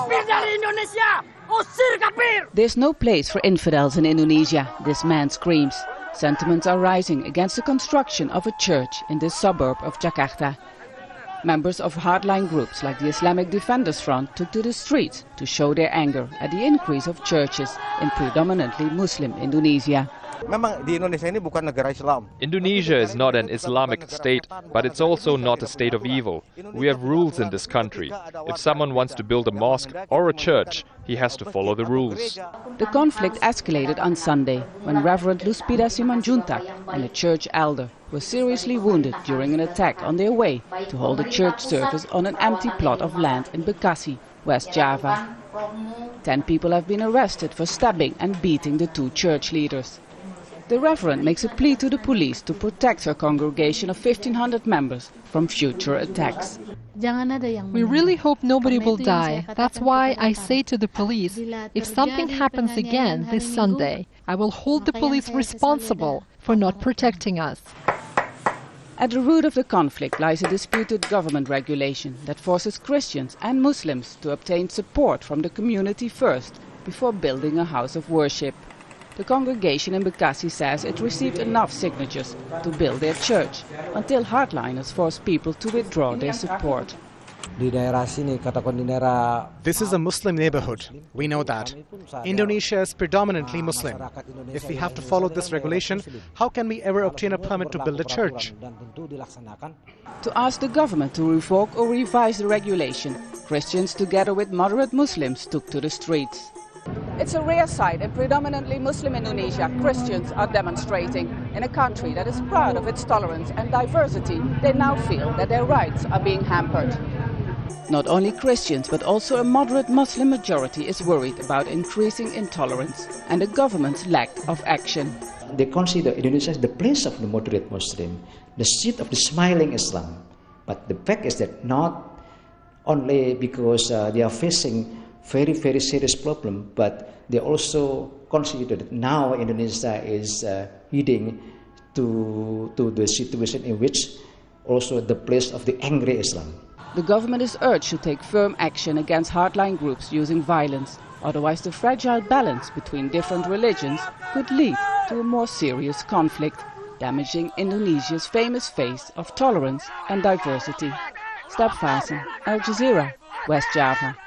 Kafir dari Indonesia! Usir kafir! There's no place for infidels in Indonesia, this man screams. Sentiments are rising against the construction of a church in this suburb of Jakarta. Members of hardline groups like the Islamic Defenders Front took to the streets to show their anger at the increase of churches in predominantly Muslim Indonesia. Memang di Indonesia ini bukan negara Islam. Indonesia is not an Islamic state, but it's also not a state of evil. We have rules in this country. If someone wants to build a mosque or a church, he has to follow the rules. The conflict escalated on Sunday when Reverend Luspida Simanjuntak and a church elder were seriously wounded during an attack on their way to hold a church service on an empty plot of land in Kasih, West Java. 10 people have been arrested for stabbing and beating the two church leaders. The Reverend makes a plea to the police to protect her congregation of 1,500 members from future attacks. We really hope nobody will die. That's why I say to the police, if something happens again this Sunday, I will hold the police responsible for not protecting us. At the root of the conflict lies a disputed government regulation that forces Christians and Muslims to obtain support from the community first before building a house of worship. The congregation in Bekasi says it received enough signatures to build their church until hardliners forced people to withdraw their support. This is a Muslim neighborhood. We know that. Indonesia is predominantly Muslim. If we have to follow this regulation, how can we ever obtain a permit to build a church? To ask the government to revoke or revise the regulation, Christians together with moderate Muslims took to the streets. It's a rare sight in predominantly Muslim Indonesia. Christians are demonstrating. In a country that is proud of its tolerance and diversity, they now feel that their rights are being hampered. Not only Christians, but also a moderate Muslim majority is worried about increasing intolerance and the government's lack of action. They consider Indonesia as the place of the moderate Muslim, the seat of the smiling Islam. But the fact is that not only because they are facing very serious problem, but they also consider that now Indonesia is heading to the situation in which also the place of the angry Islam. The government is urged to take firm action against hardline groups using violence, otherwise the fragile balance between different religions could lead to a more serious conflict, damaging Indonesia's famous face of tolerance and diversity. Stap Vasen, Al Jazeera, West Java.